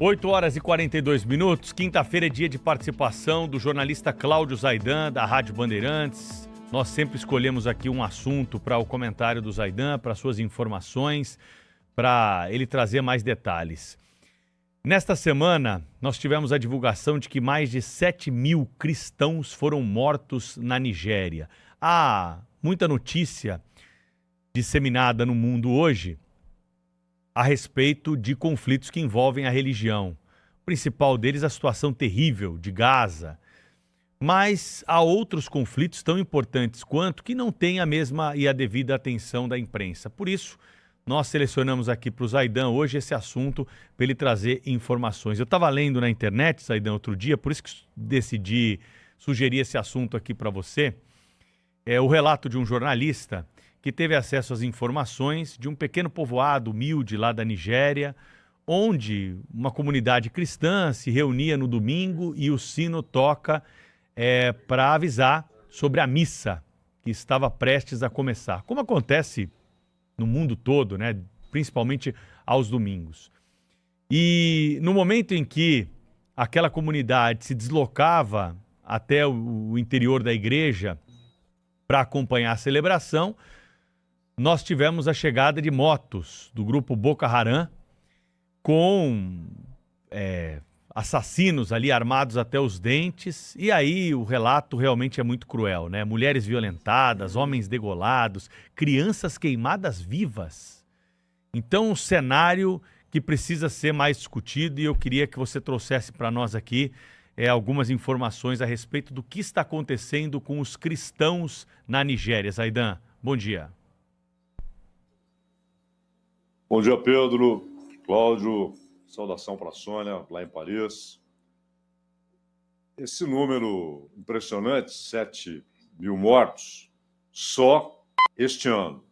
8h42, quinta-feira é dia de participação do jornalista Cláudio Zaidan, da Rádio Bandeirantes. Nós sempre escolhemos aqui um assunto para o comentário do Zaidan, para suas informações, para ele trazer mais detalhes. Nesta semana, nós tivemos a divulgação de que mais de 7.000 cristãos foram mortos na Nigéria. Há muita notícia disseminada no mundo hoje a respeito de conflitos que envolvem a religião. O principal deles é a situação terrível de Gaza. Mas há outros conflitos tão importantes quanto que não têm a mesma e a devida atenção da imprensa. Por isso, nós selecionamos aqui para o Zaidan hoje esse assunto para ele trazer informações. Eu estava lendo na internet, Zaidan, outro dia, por isso que decidi sugerir esse assunto aqui para você. É o relato de um jornalista que teve acesso às informações de um pequeno povoado humilde lá da Nigéria, onde uma comunidade cristã se reunia no domingo e o sino toca para avisar sobre a missa que estava prestes a começar. Como acontece no mundo todo, né? Principalmente aos domingos. E no momento em que aquela comunidade se deslocava até o interior da igreja para acompanhar a celebração, nós tivemos a chegada de motos do grupo Boko Haram com assassinos ali armados até os dentes. E aí o relato realmente é muito cruel, né? Mulheres violentadas, homens degolados, crianças queimadas vivas. Então, um cenário que precisa ser mais discutido, e eu queria que você trouxesse para nós aqui algumas informações a respeito do que está acontecendo com os cristãos na Nigéria. Zaidan, bom dia. Bom dia, Pedro, Cláudio, saudação para a Sônia, lá em Paris. Esse número impressionante, 7.000 mortos, só este ano.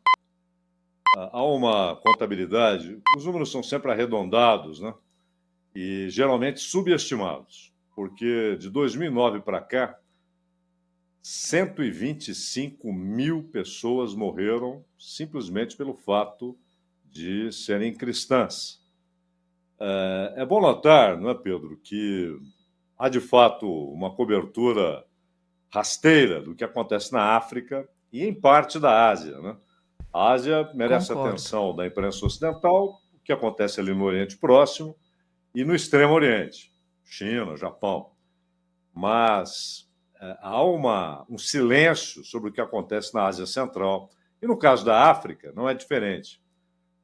Há uma contabilidade, os números são sempre arredondados, né? E geralmente subestimados, porque de 2009 para cá, 125.000 pessoas morreram simplesmente pelo fato de serem cristãs. É bom notar, não é, Pedro, que há de fato uma cobertura rasteira do que acontece na África e em parte da Ásia, né? A Ásia merece a atenção da imprensa ocidental, o que acontece ali no Oriente Próximo e no Extremo Oriente, China, Japão. Mas há um silêncio sobre o que acontece na Ásia Central. E no caso da África, não é diferente.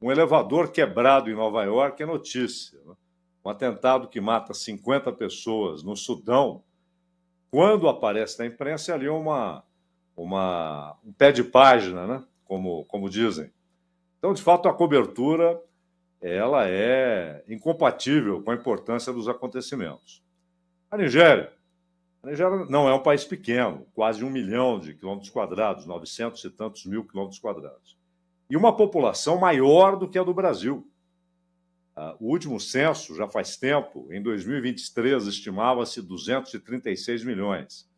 Um elevador quebrado em Nova York é notícia, né? Um atentado que mata 50 pessoas no Sudão, quando aparece na imprensa, ali um pé de página, né? Como dizem. Então, de fato, a cobertura ela é incompatível com a importância dos acontecimentos. A Nigéria não é um país pequeno, quase 1 milhão de quilômetros quadrados, 900 e tantos mil quilômetros quadrados. E uma população maior do que a do Brasil. O último censo, já faz tempo, em 2023, estimava-se 236 milhões.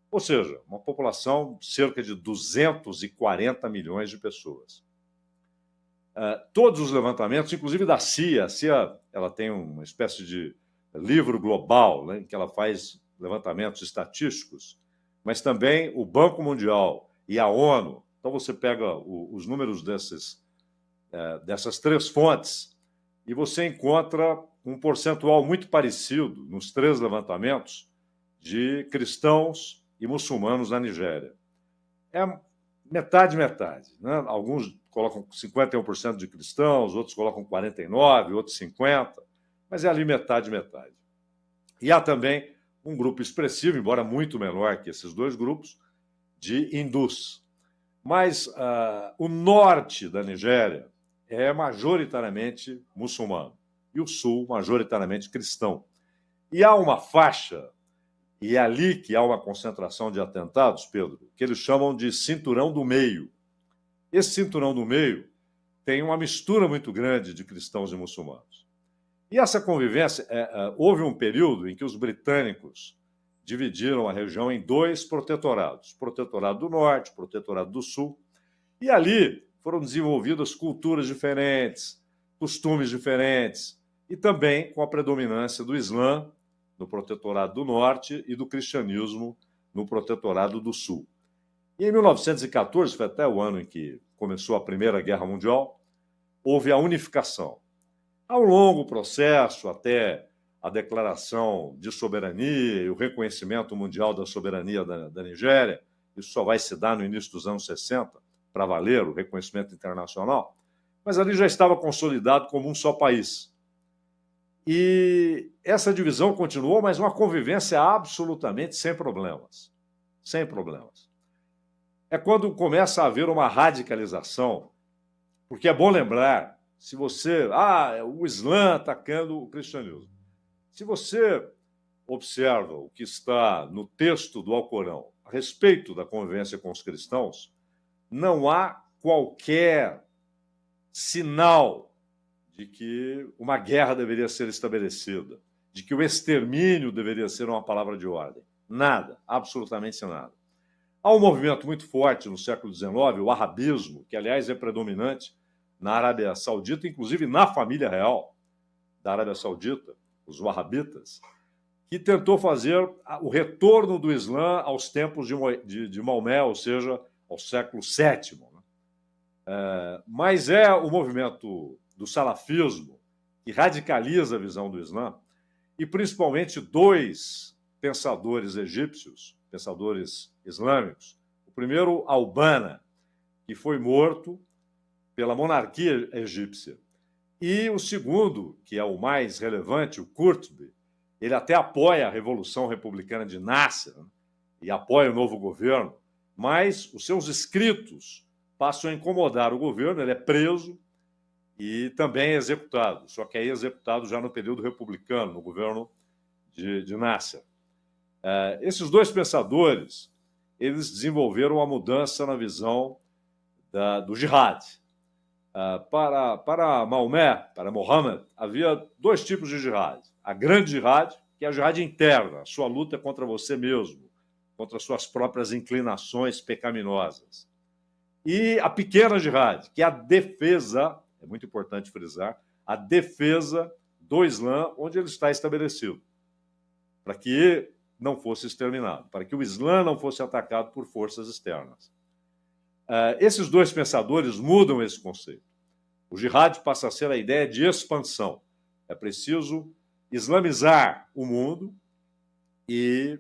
Ou seja, uma população de cerca de 240 milhões de pessoas. Todos os levantamentos, inclusive da CIA, a CIA ela tem uma espécie de livro global, né, em que ela faz levantamentos estatísticos, mas também o Banco Mundial e a ONU. Então, você pega os números dessas três fontes e você encontra um percentual muito parecido nos três levantamentos de cristãos e muçulmanos na Nigéria. É metade, né? Alguns colocam 51% de cristãos, outros colocam 49%, outros 50%, mas é ali metade. E há também um grupo expressivo, embora muito menor que esses dois grupos, de hindus. Mas o norte da Nigéria é majoritariamente muçulmano e o sul majoritariamente cristão. E há uma faixa, e é ali que há uma concentração de atentados, Pedro, que eles chamam de cinturão do meio. Esse cinturão do meio tem uma mistura muito grande de cristãos e muçulmanos. E essa convivência, houve um período em que os britânicos dividiram a região em dois protetorados, protetorado do norte, protetorado do sul, e ali foram desenvolvidas culturas diferentes, costumes diferentes, e também com a predominância do Islã no Protetorado do Norte e do cristianismo no Protetorado do Sul. E em 1914, foi até o ano em que começou a Primeira Guerra Mundial, houve a unificação. Há um longo processo até a declaração de soberania e o reconhecimento mundial da soberania da Nigéria. Isso só vai se dar no início dos anos 60, para valer o reconhecimento internacional. Mas ali já estava consolidado como um só país. E essa divisão continuou, mas uma convivência absolutamente sem problemas. Sem problemas. É quando começa a haver uma radicalização, porque é bom lembrar, se você... o Islã atacando o cristianismo. Se você observa o que está no texto do Alcorão a respeito da convivência com os cristãos, não há qualquer sinal de que uma guerra deveria ser estabelecida, de que o extermínio deveria ser uma palavra de ordem. Nada, absolutamente nada. Há um movimento muito forte no século XIX, o wahhabismo, que, aliás, é predominante na Arábia Saudita, inclusive na família real da Arábia Saudita, os wahhabitas, que tentou fazer o retorno do Islã aos tempos de Maomé, ou seja, ao século VII. Mas é o movimento do salafismo que radicaliza a visão do Islã, e principalmente dois pensadores egípcios, pensadores islâmicos. O primeiro, Al-Banna, que foi morto pela monarquia egípcia. E o segundo, que é o mais relevante, o Qurtubi, ele até apoia a Revolução Republicana de Nasser, né, e apoia o novo governo, mas os seus escritos passam a incomodar o governo, ele é preso e também é executado, só que aí é executado já no período republicano, no governo de Nasser. Esses dois pensadores, eles desenvolveram uma mudança na visão do jihad. Para Maomé, para Mohammed, havia dois tipos de jihad. A grande jihad, que é a jihad interna, a sua luta contra você mesmo, contra suas próprias inclinações pecaminosas. E a pequena jihad, que é a defesa, é muito importante frisar, a defesa do Islã onde ele está estabelecido, para que não fosse exterminado, para que o Islã não fosse atacado por forças externas. Esses dois pensadores mudam esse conceito. O jihad passa a ser a ideia de expansão. É preciso islamizar o mundo e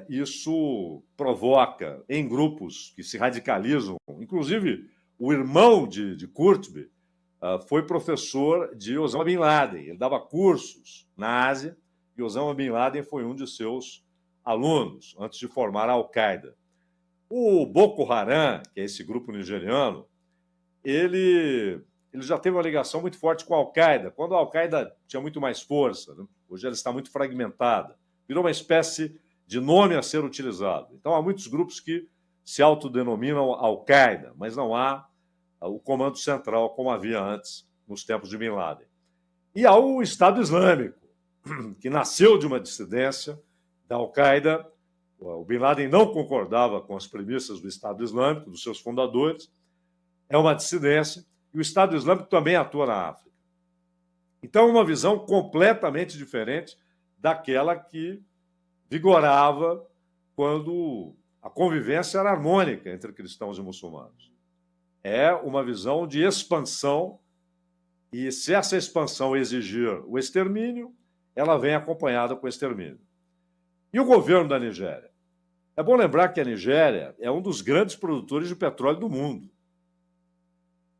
isso provoca em grupos que se radicalizam. Inclusive, o irmão de Qurtubi foi professor de Osama Bin Laden. Ele dava cursos na Ásia e Osama Bin Laden foi um de seus alunos antes de formar a Al-Qaeda. O Boko Haram, que é esse grupo nigeriano, ele já teve uma ligação muito forte com a Al-Qaeda, quando a Al-Qaeda tinha muito mais força, né? Hoje ela está muito fragmentada. Virou uma espécie de nome a ser utilizado. Então, há muitos grupos que se autodenominam Al-Qaeda, mas não há o comando central como havia antes, nos tempos de Bin Laden. E há o Estado Islâmico, que nasceu de uma dissidência da Al-Qaeda. O Bin Laden não concordava com as premissas do Estado Islâmico, dos seus fundadores. É uma dissidência. E o Estado Islâmico também atua na África. Então, é uma visão completamente diferente daquela que vigorava quando a convivência era harmônica entre cristãos e muçulmanos. É uma visão de expansão, e se essa expansão exigir o extermínio, ela vem acompanhada com o extermínio. E o governo da Nigéria? É bom lembrar que a Nigéria é um dos grandes produtores de petróleo do mundo.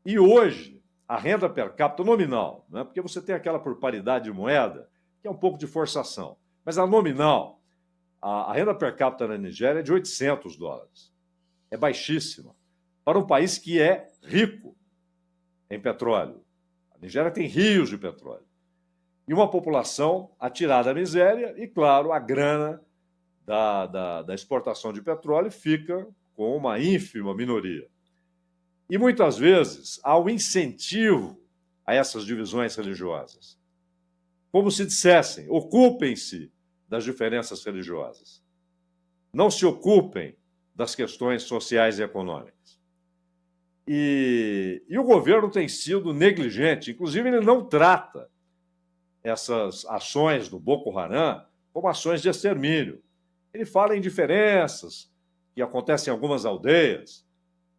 E hoje, a renda per capita nominal, né, porque você tem aquela por paridade de moeda, que é um pouco de forçação, mas a nominal, a renda per capita na Nigéria é de $800. É baixíssima. Para um país que é rico em petróleo. A Nigéria tem rios de petróleo. E uma população atirada à miséria e, claro, a grana da exportação de petróleo fica com uma ínfima minoria. E, muitas vezes, há um incentivo a essas divisões religiosas. Como se dissessem, ocupem-se das diferenças religiosas. Não se ocupem das questões sociais e econômicas. E o governo tem sido negligente, inclusive ele não trata essas ações do Boko Haram como ações de extermínio. Ele fala em diferenças que acontecem em algumas aldeias.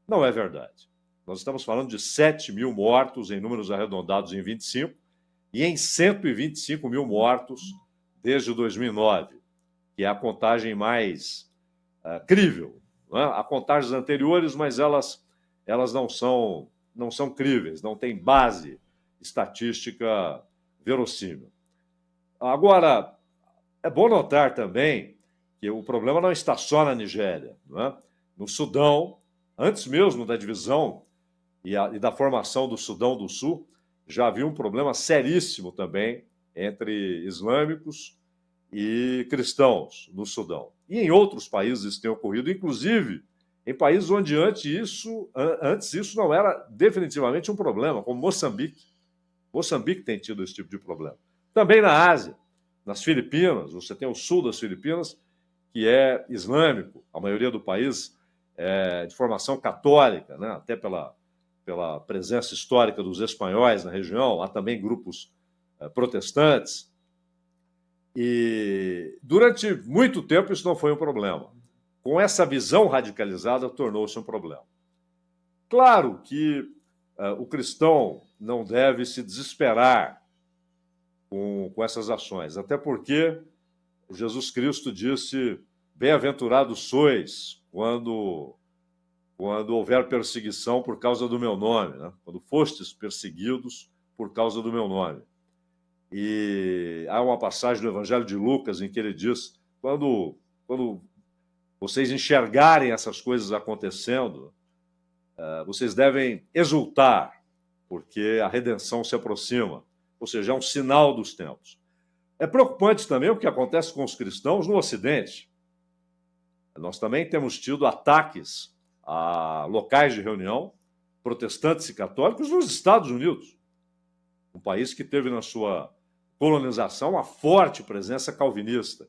Não é verdade. Nós estamos falando de 7 mil mortos em números arredondados em 25 e em 125 mil mortos desde 2009, que é a contagem mais crível. Não é? Há contagens anteriores, mas elas não são críveis, não têm base estatística verossímil. Agora, é bom notar também que o problema não está só na Nigéria. Não é? No Sudão, antes mesmo da divisão e da formação do Sudão do Sul, já havia um problema seríssimo também entre islâmicos e cristãos no Sudão. E em outros países isso tem ocorrido, inclusive em países onde antes isso não era definitivamente um problema, como Moçambique. Moçambique tem tido esse tipo de problema. Também na Ásia, nas Filipinas, você tem o sul das Filipinas, que é islâmico, a maioria do país é de formação católica, né? Até pela presença histórica dos espanhóis na região, há também grupos protestantes. E durante muito tempo isso não foi um problema. Com essa visão radicalizada, tornou-se um problema. Claro que o cristão não deve se desesperar com essas ações, até porque Jesus Cristo disse: bem-aventurados sois quando houver perseguição por causa do meu nome, né? Quando fostes perseguidos por causa do meu nome. E há uma passagem do Evangelho de Lucas em que ele diz: quando vocês enxergarem essas coisas acontecendo, vocês devem exultar, porque a redenção se aproxima, ou seja, é um sinal dos tempos. É preocupante também o que acontece com os cristãos no Ocidente. Nós também temos tido ataques a locais de reunião, protestantes e católicos, nos Estados Unidos, um país que teve na sua colonização uma forte presença calvinista.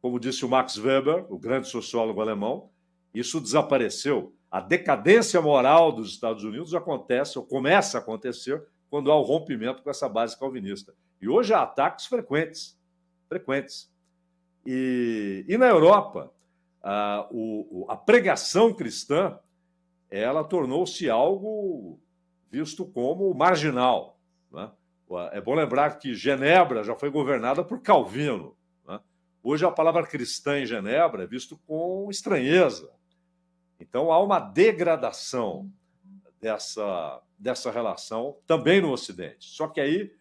Como disse o Max Weber, o grande sociólogo alemão, isso desapareceu. A decadência moral dos Estados Unidos acontece, ou começa a acontecer, quando há o rompimento com essa base calvinista. E hoje há ataques frequentes. E na Europa, a pregação cristã, ela tornou-se algo visto como marginal, né? É bom lembrar que Genebra já foi governada por Calvino, né? Hoje a palavra cristã em Genebra é visto com estranheza. Então há uma degradação dessa relação também no Ocidente. Só que aí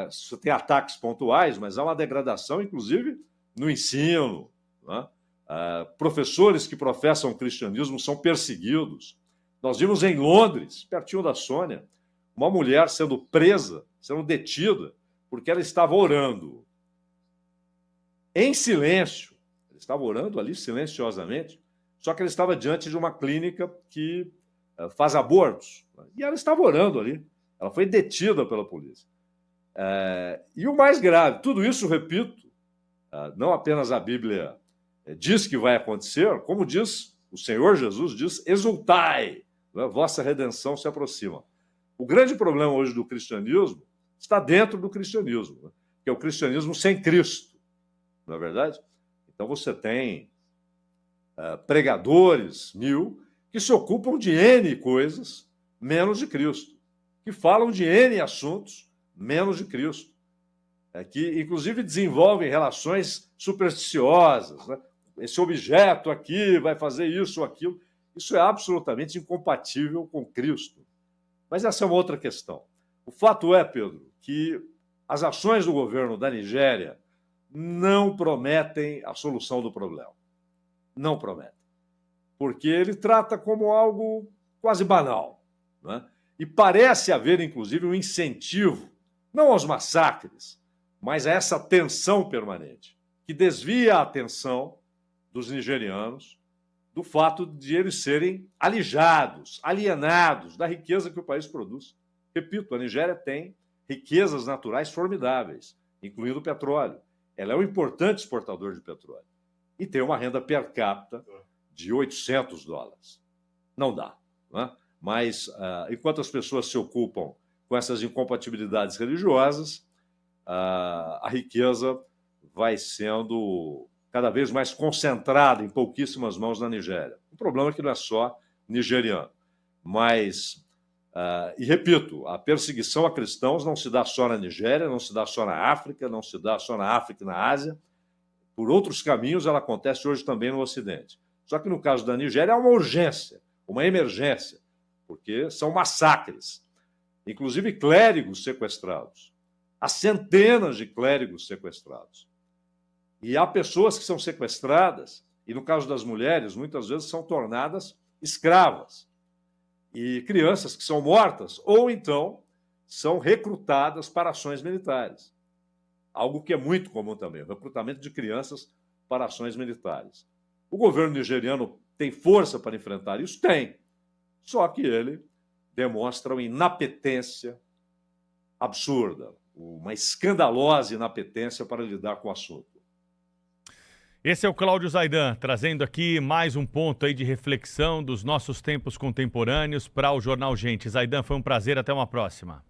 você tem ataques pontuais, mas há uma degradação, inclusive, no ensino, né? Professores que professam o cristianismo são perseguidos. Nós vimos em Londres, pertinho da Sônia, uma mulher sendo presa, sendo detida, porque ela estava orando em silêncio. Ela estava orando ali silenciosamente, só que ela estava diante de uma clínica que faz abortos. E ela estava orando ali. Ela foi detida pela polícia. E o mais grave, tudo isso, repito, não apenas a Bíblia diz que vai acontecer, como diz o Senhor Jesus, diz: exultai, né? Vossa redenção se aproxima. O grande problema hoje do cristianismo está dentro do cristianismo, né? Que é o cristianismo sem Cristo, não é verdade? Então você tem pregadores que se ocupam de N coisas, menos de Cristo, que falam de N assuntos, menos de Cristo, que inclusive desenvolvem relações supersticiosas, né? Esse objeto aqui vai fazer isso ou aquilo. Isso é absolutamente incompatível com Cristo. Mas essa é uma outra questão. O fato é, Pedro, que as ações do governo da Nigéria não prometem a solução do problema. Não prometem. Porque ele trata como algo quase banal, né? E parece haver, inclusive, um incentivo, não aos massacres, mas a essa tensão permanente, que desvia a atenção dos nigerianos do fato de eles serem alijados, alienados da riqueza que o país produz. Repito, a Nigéria tem riquezas naturais formidáveis, incluindo o petróleo. Ela é um importante exportador de petróleo. E tem uma renda per capita de $800. Não dá, né? Mas, enquanto as pessoas se ocupam com essas incompatibilidades religiosas, a riqueza vai sendo cada vez mais concentrada em pouquíssimas mãos na Nigéria. O problema é que não é só nigeriano, mas, e repito, a perseguição a cristãos não se dá só na Nigéria, não se dá só na África, não se dá só na África e na Ásia. Por outros caminhos, ela acontece hoje também no Ocidente. Só que no caso da Nigéria é uma urgência, uma emergência, porque são massacres, inclusive clérigos sequestrados. Há centenas de clérigos sequestrados. E há pessoas que são sequestradas, e no caso das mulheres, muitas vezes são tornadas escravas. E crianças que são mortas, ou então são recrutadas para ações militares. Algo que é muito comum também, o recrutamento de crianças para ações militares. O governo nigeriano tem força para enfrentar isso? Tem. Só que ele demonstra uma inapetência absurda, uma escandalosa inapetência para lidar com o assunto. Esse é o Cláudio Zaidan, trazendo aqui mais um ponto aí de reflexão dos nossos tempos contemporâneos para o Jornal Gente. Zaidan, foi um prazer, até uma próxima.